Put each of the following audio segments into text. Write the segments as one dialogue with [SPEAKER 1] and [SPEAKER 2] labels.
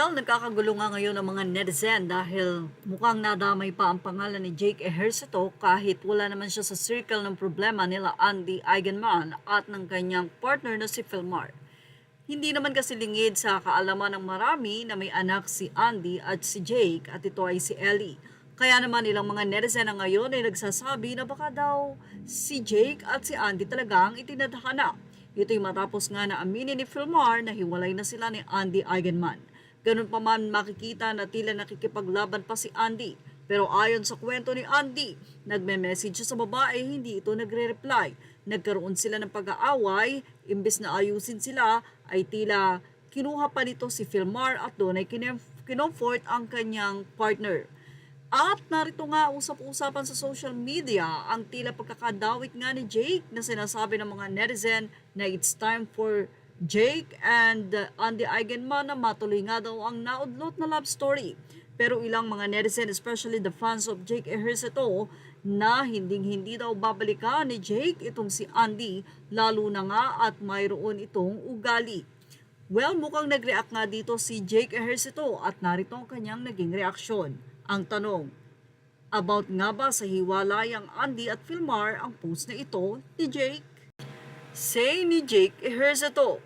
[SPEAKER 1] Well, nagkakagulo nga ngayon ang mga netizen dahil mukhang nadamay pa ang pangalan ni Jake Ejercito kahit wala naman siya sa circle ng problema nila Andy Eigenman at ng kanyang partner na si Philmar. Hindi naman kasi lingid sa kaalaman ng marami na may anak si Andy at si Jake at ito ay si Ellie. Kaya naman ilang mga netizen na ngayon ay nagsasabi na baka daw si Jake at si Andy talagang itinadhana. Ito'y matapos nga na aminin ni Philmar na hiwalay na sila ni Andy Eigenman. Ganun pa man makikita na tila nakikipaglaban pa si Andy. Pero ayon sa kwento ni Andy, nagme-message siya sa babae, hindi ito nagre-reply. Nagkaroon sila ng pag-aaway, imbes na ayusin sila, ay tila kinuha pa nito si Philmar at doon ay kinomfort ang kanyang partner. At narito nga usap-usapan sa social media ang tila pagkakadawit nga ni Jake na sinasabi ng mga netizen na it's time for Jake and Andy Eigenman na matuloy nga daw ang naudlot na love story. Pero ilang mga netizen, especially the fans of Jake Ejercito, na hindi daw babalikan ni Jake itong si Andy, lalo na nga at mayroon itong ugali. Well, mukhang nag-react nga dito si Jake Ejercito at narito ang kanyang naging reaksyon. Ang tanong, about nga ba sa hiwalayang Andy at Philmar ang post na ito ni Jake? Say ni Jake Ejercito,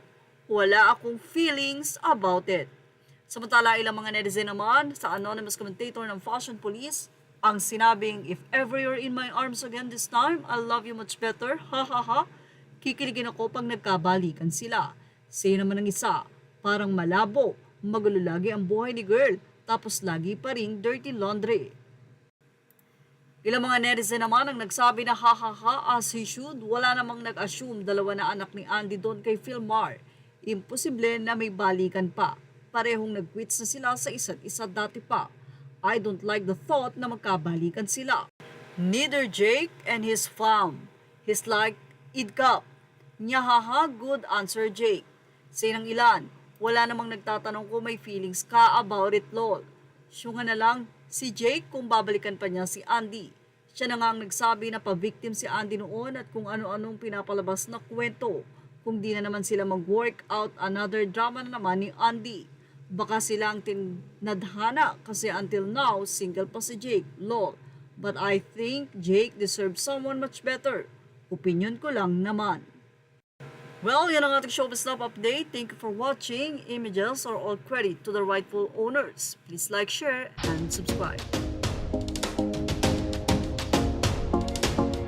[SPEAKER 1] wala akong feelings about it. Samantala ilang mga netizen naman sa anonymous commentator ng Fashion Police ang sinabing, if ever you're in my arms again this time, I'll love you much better, ha ha ha. Kikiligin ako pag nagkabalikan sila. Say naman ng isa, parang malabo, magulo lagi ang buhay ni girl, tapos lagi pa ring dirty laundry. Ilang mga netizen naman ang nagsabi na ha ha ha as he should, wala namang nag-assume dalawa na anak ni Andy doon kay Philmar. Imposible na may balikan pa. Parehong nag-quits na sila sa isa't isa dati pa. I don't like the thought na magkabalikan sila. Neither Jake and his fam. He's like, idkap. Nyahaha, good answer Jake. Say ng ilan, wala namang nagtatanong kung may feelings ka about it lol. Syunga na lang si Jake kung babalikan pa niya si Andy. Siya na nga ang nagsabi na pa-victim si Andy noon at kung ano-anong pinapalabas na kwento. Kung di na naman sila mag-work out, another drama na naman ni Andy. Baka sila ang tinadhana kasi until now, single pa si Jake, lol. But I think Jake deserves someone much better. Opinion ko lang naman. Well, yan ang ating showbiz love update. Thank you for watching. Images are all credit to the rightful owners. Please like, share, and subscribe.